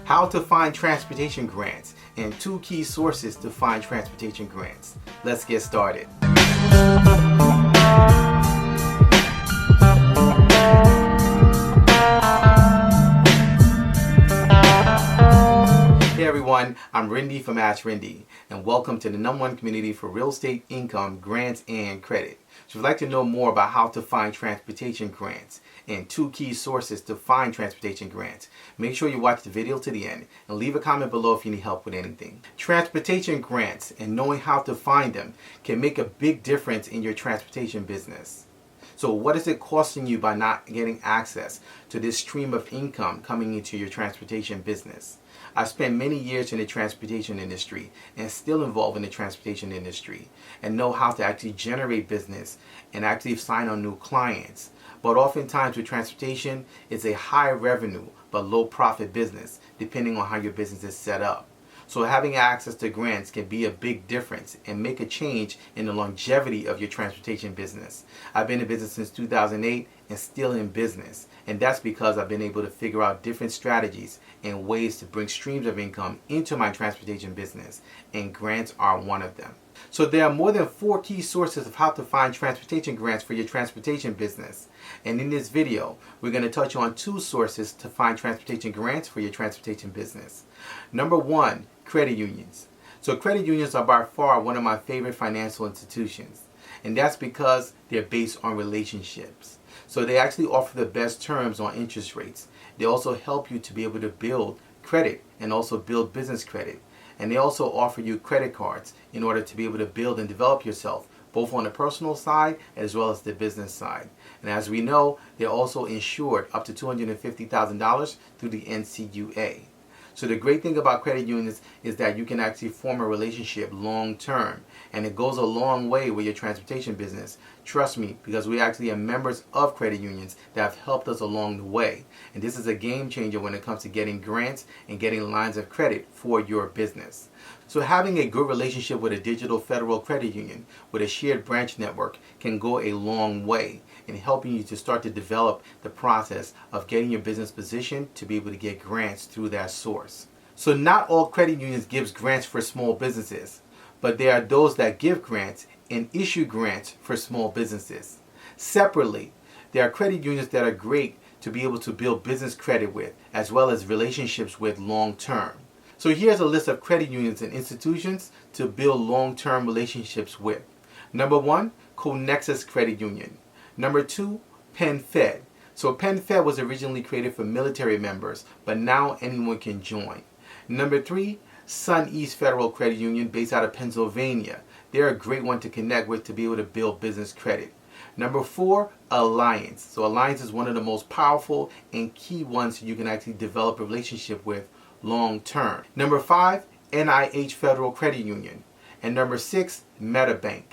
How to find transportation grants and 2 key sources to find transportation grants. Let's get started. Hey everyone, I'm Rinde from AskRinde, and welcome to the #1 community for real estate income, grants, and credit. So if you'd like to know more about how to find transportation grants and 2 key sources to find transportation grants, make sure you watch the video to the end and leave a comment below if you need help with anything. Transportation grants and knowing how to find them can make a big difference in your transportation business. So what is it costing you by not getting access to this stream of income coming into your transportation business? I've spent many years in the transportation industry and still involved in the transportation industry and know how to actually generate business and actually sign on new clients. But oftentimes with transportation, it's a high revenue but low profit business depending on how your business is set up. So having access to grants can be a big difference and make a change in the longevity of your transportation business. I've been in business since 2008 and still in business. And that's because I've been able to figure out different strategies and ways to bring streams of income into my transportation business. And grants are one of them. So there are more than 4 key sources of how to find transportation grants for your transportation business. And in this video, we're going to touch on 2 sources to find transportation grants for your transportation business. Number 1, credit unions. So credit unions are by far one of my favorite financial institutions. And that's because they're based on relationships. So they actually offer the best terms on interest rates. They also help you to be able to build credit and also build business credit. And they also offer you credit cards in order to be able to build and develop yourself, both on the personal side as well as the business side. And as we know, they're also insured up to $250,000 through the NCUA. So the great thing about credit unions is that you can actually form a relationship long term, and it goes a long way with your transportation business. Trust me, because we actually are members of credit unions that have helped us along the way. And this is a game changer when it comes to getting grants and getting lines of credit for your business. So having a good relationship with a digital federal credit union with a shared branch network can go a long way in helping you to start to develop the process of getting your business positioned to be able to get grants through that source. So not all credit unions gives grants for small businesses, but there are those that give grants and issue grants for small businesses. Separately, there are credit unions that are great to be able to build business credit with, as well as relationships with long term. So here's a list of credit unions and institutions to build long-term relationships with. Number 1, Conexus Credit Union. Number 2, PenFed. So PenFed was originally created for military members, but now anyone can join. Number 3, Sun East Federal Credit Union based out of Pennsylvania. They're a great one to connect with to be able to build business credit. Number 4, Alliance. So Alliance is one of the most powerful and key ones you can actually develop a relationship with long term. Number 5, NIH Federal Credit Union. And number 6, MetaBank.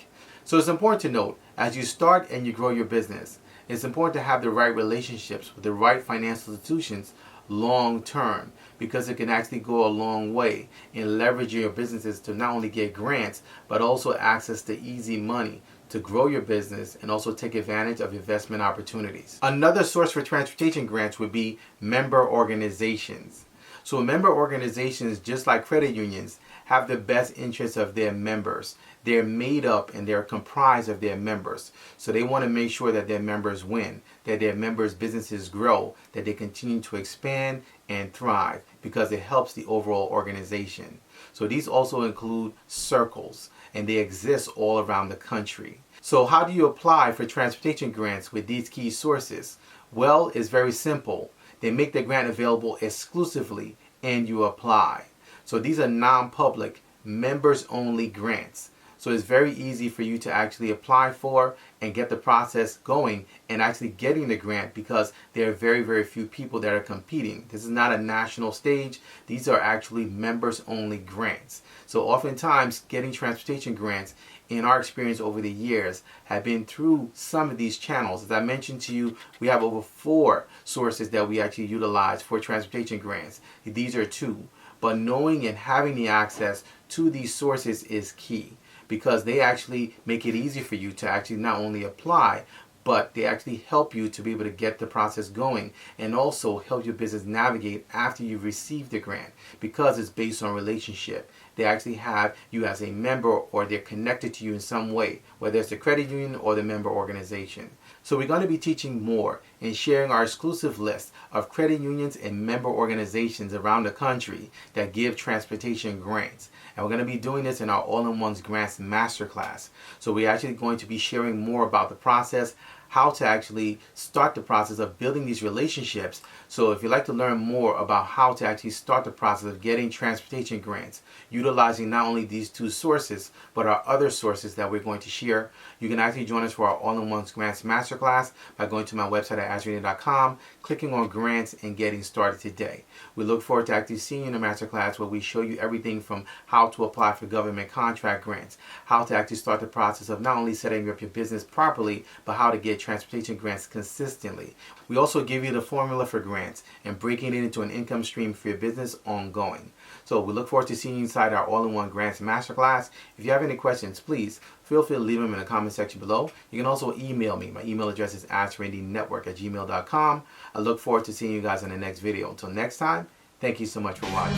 So it's important to note, as you start and you grow your business, it's important to have the right relationships with the right financial institutions long term, because it can actually go a long way in leveraging your businesses to not only get grants, but also access to easy money to grow your business and also take advantage of investment opportunities. Another source for transportation grants would be member organizations. So member organizations, just like credit unions, have the best interests of their members. They're made up and they're comprised of their members. So they want to make sure that their members win, that their members' businesses grow, that they continue to expand and thrive, because it helps the overall organization. So these also include circles, and they exist all around the country. So how do you apply for transportation grants with these key sources? Well, it's very simple. They make the grant available exclusively and you apply. So these are non-public, members-only grants. So it's very easy for you to actually apply for and get the process going and actually getting the grant, because there are very, very few people that are competing. This is not a national stage. These are actually members-only grants. So oftentimes getting transportation grants, in our experience over the years, have been through some of these channels. As I mentioned to you, we have over 4 sources that we actually utilize for transportation grants. These are 2. But knowing and having the access to these sources is key, because they actually make it easy for you to actually not only apply, but they actually help you to be able to get the process going and also help your business navigate after you've received the grant, because it's based on relationship. They actually have you as a member, or they're connected to you in some way, whether it's the credit union or the member organization. So we're going to be teaching more and sharing our exclusive list of credit unions and member organizations around the country that give transportation grants. And we're going to be doing this in our All-in-Ones Grants Masterclass. So we're actually going to be sharing more about the process, how to actually start the process of building these relationships. So if you'd like to learn more about how to actually start the process of getting transportation grants, utilizing not only these two sources, but our other sources that we're going to share, you can actually join us for our All-in-Ones Grants Masterclass by going to my website at AskRinde.com, clicking on grants, and getting started today. We look forward to actually seeing you in the Masterclass, where we show you everything from how to apply for government contract grants, how to actually start the process of not only setting up your business properly, but how to get transportation grants consistently. We also give you the formula for grants and breaking it into an income stream for your business ongoing. So we look forward to seeing you inside our All-in-One Grants Masterclass. If you have any questions, please feel free to leave them in the comment section below. You can also email me. My email address is AskRindeNetwork@gmail.com. I look forward to seeing you guys in the next video. Until next time, thank you so much for watching.